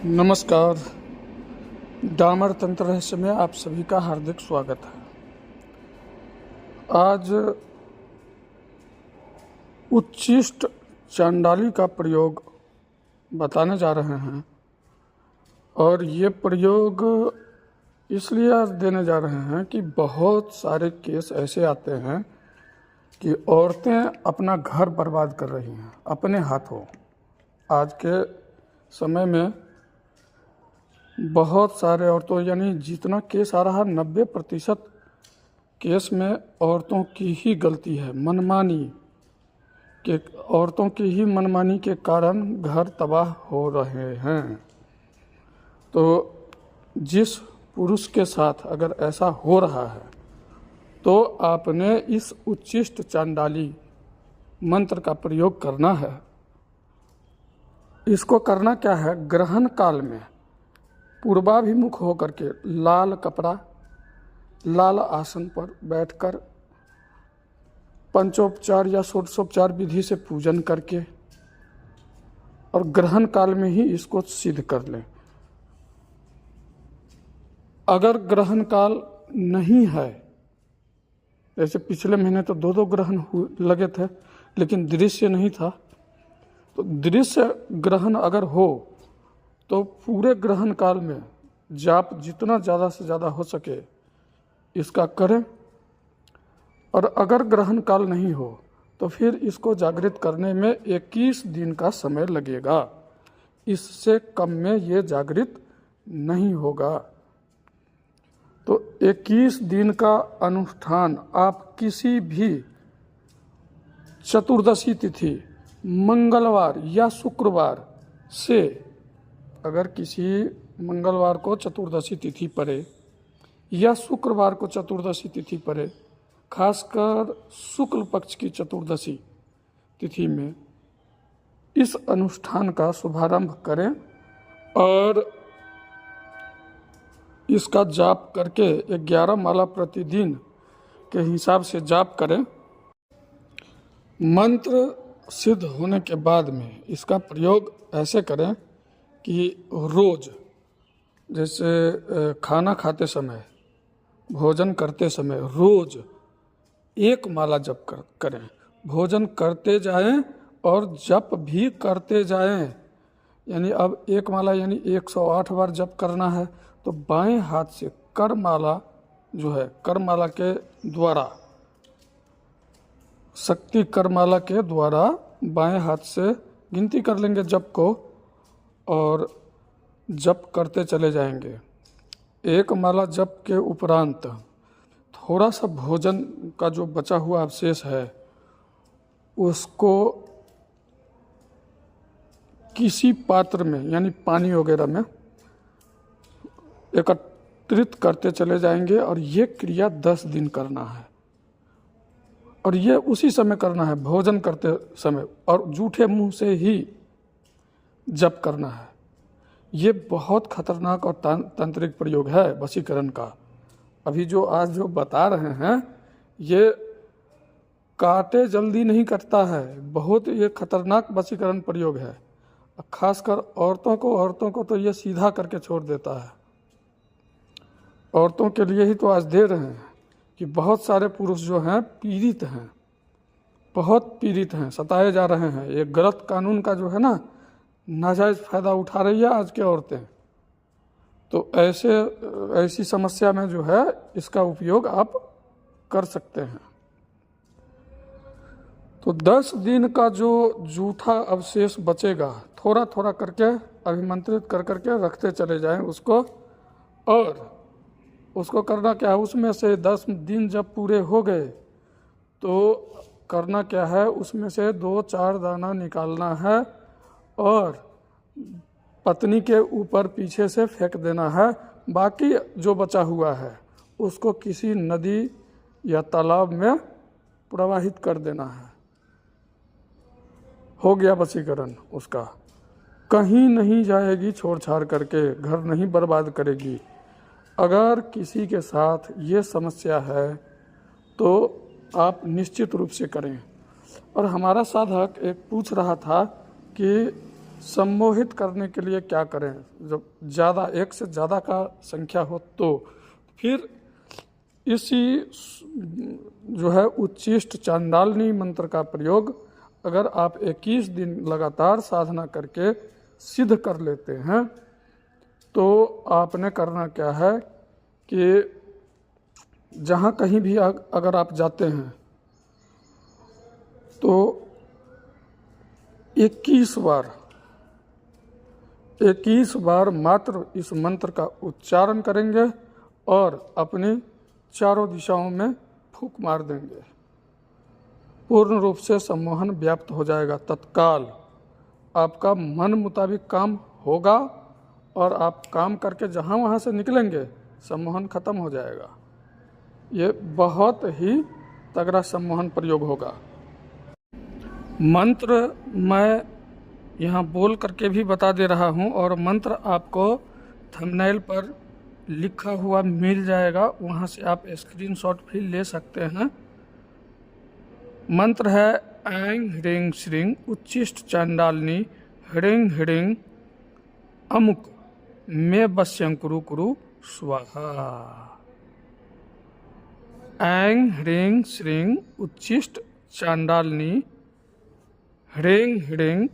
नमस्कार। डामर तंत्र रहस्य में आप सभी का हार्दिक स्वागत है। आज उच्छिष्ट चांडाली का प्रयोग बताने जा रहे हैं और ये प्रयोग इसलिए आज देने जा रहे हैं कि बहुत सारे केस ऐसे आते हैं कि औरतें अपना घर बर्बाद कर रही हैं अपने हाथों। आज के समय में बहुत सारे औरतों यानी जितना केस आ रहा है 90% केस में औरतों की ही गलती है। औरतों की ही मनमानी के कारण घर तबाह हो रहे हैं। तो जिस पुरुष के साथ अगर ऐसा हो रहा है तो आपने इस उच्छिष्ट चांडाली मंत्र का प्रयोग करना है। इसको करना क्या है, ग्रहण काल में पूर्वाभिमुख होकर के लाल कपड़ा, लाल आसन पर बैठकर पंचोपचार या षोडशोपचार विधि से पूजन करके और ग्रहण काल में ही इसको सिद्ध कर लें। अगर ग्रहण काल नहीं है, जैसे पिछले महीने तो दो ग्रहण लगे थे लेकिन दृश्य नहीं था, तो दृश्य ग्रहण अगर हो तो पूरे ग्रहण काल में जाप जितना ज़्यादा से ज़्यादा हो सके इसका करें। और अगर ग्रहण काल नहीं हो तो फिर इसको जागृत करने में 21 दिन का समय लगेगा। इससे कम में ये जागृत नहीं होगा। तो 21 दिन का अनुष्ठान आप किसी भी चतुर्दशी तिथि, मंगलवार या शुक्रवार से, अगर किसी मंगलवार को चतुर्दशी तिथि पड़े या शुक्रवार को चतुर्दशी तिथि पड़े, खासकर शुक्ल पक्ष की चतुर्दशी तिथि में इस अनुष्ठान का शुभारंभ करें और इसका जाप करके 11 माला प्रतिदिन के हिसाब से जाप करें। मंत्र सिद्ध होने के बाद में इसका प्रयोग ऐसे करें कि रोज, जैसे खाना खाते समय, भोजन करते समय रोज 1 माला जप करें। भोजन करते जाएं और जप भी करते जाएं। यानी अब 1 माला यानी 108 बार जप करना है तो बाएं हाथ से करमाला जो है, करमाला के द्वारा, शक्ति करमाला के द्वारा बाएं हाथ से गिनती कर लेंगे जप को और जप करते चले जाएंगे। 1 माला जप के उपरांत थोड़ा सा भोजन का जो बचा हुआ अवशेष है उसको किसी पात्र में यानी पानी वगैरह में एकत्रित करते चले जाएंगे और ये क्रिया 10 दिन करना है। और ये उसी समय करना है, भोजन करते समय, और जूठे मुंह से ही जप करना है। ये बहुत खतरनाक और तांत्रिक प्रयोग है वशीकरण का। अभी जो आज जो बता रहे हैं ये काटे जल्दी नहीं कटता है, बहुत ये खतरनाक वशीकरण प्रयोग है। खासकर औरतों को तो ये सीधा करके छोड़ देता है। औरतों के लिए ही तो आज दे रहे हैं कि बहुत सारे पुरुष जो हैं पीड़ित हैं, बहुत पीड़ित हैं, सताए जा रहे हैं। ये गलत कानून का जो है ना, नाजायज़ फ़ायदा उठा रही है आज के औरतें। तो ऐसी समस्या में जो है इसका उपयोग आप कर सकते हैं। तो 10 दिन का जो जूठा अवशेष बचेगा थोड़ा थोड़ा करके अभिमंत्रित कर करके रखते चले जाएं उसको। और उसको करना क्या है, उसमें से 10 दिन जब पूरे हो गए तो करना क्या है, उसमें से 2-4 दाना निकालना है और पत्नी के ऊपर पीछे से फेंक देना है। बाकी जो बचा हुआ है उसको किसी नदी या तालाब में प्रवाहित कर देना है। हो गया वशीकरण उसका। कहीं नहीं जाएगी छोड़ छाड़ करके, घर नहीं बर्बाद करेगी। अगर किसी के साथ ये समस्या है तो आप निश्चित रूप से करें। और हमारा साधक एक पूछ रहा था कि सम्मोहित करने के लिए क्या करें, जब ज़्यादा एक से ज़्यादा का संख्या हो तो फिर इसी जो है उच्चिष्ट चांडालनी मंत्र का प्रयोग अगर आप 21 दिन लगातार साधना करके सिद्ध कर लेते हैं तो आपने करना क्या है कि जहाँ कहीं भी अगर आप जाते हैं तो 21 बार मात्र इस मंत्र का उच्चारण करेंगे और अपनी चारों दिशाओं में फूंक मार देंगे। पूर्ण रूप से सम्मोहन व्याप्त हो जाएगा। तत्काल आपका मन मुताबिक काम होगा और आप काम करके जहाँ वहाँ से निकलेंगे सम्मोहन खत्म हो जाएगा। ये बहुत ही तगड़ा सम्मोहन प्रयोग होगा। मंत्र मैं यहाँ बोल करके भी बता दे रहा हूँ और मंत्र आपको थंबनेल पर लिखा हुआ मिल जाएगा, वहाँ से आप स्क्रीनशॉट भी ले सकते हैं। मंत्र है ऐं ह्रीं श्रीं उच्चिष्ट चांडालिनी ह्रीं ह्रीं अमुक मे वश्यं कुरु कुरु स्वाहा। ऐं ह्रीं श्रीं उच्चिष्ट चांडालिनी ह्रीं ह्रीं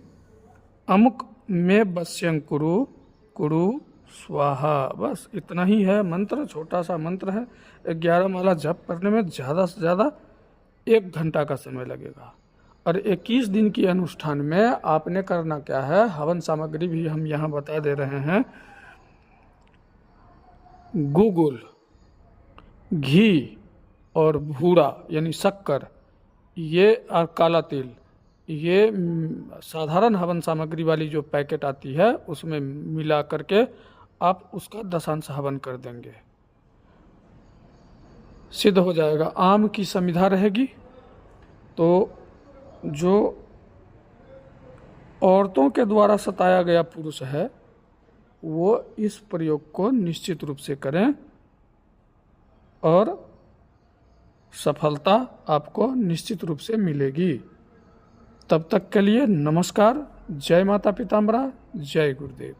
अमुक मे वश्यं कुरु कुरु स्वाहा। बस इतना ही है मंत्र, छोटा सा मंत्र है। 11 माला जप करने में ज़्यादा से ज़्यादा 1 घंटा का समय लगेगा। और 21 दिन की अनुष्ठान में आपने करना क्या है, हवन सामग्री भी हम यहाँ बता दे रहे हैं। गुगुल, घी और भूरा यानी शक्कर, ये और काला तिल, ये साधारण हवन सामग्री वाली जो पैकेट आती है उसमें मिला करके आप उसका दशांश हवन कर देंगे, सिद्ध हो जाएगा। आम की समिधा रहेगी तो जो औरतों के द्वारा सताया गया पुरुष है वो इस प्रयोग को निश्चित रूप से करें और सफलता आपको निश्चित रूप से मिलेगी। तब तक के लिए नमस्कार। जय माता पीताम्बरा, जय गुरुदेव।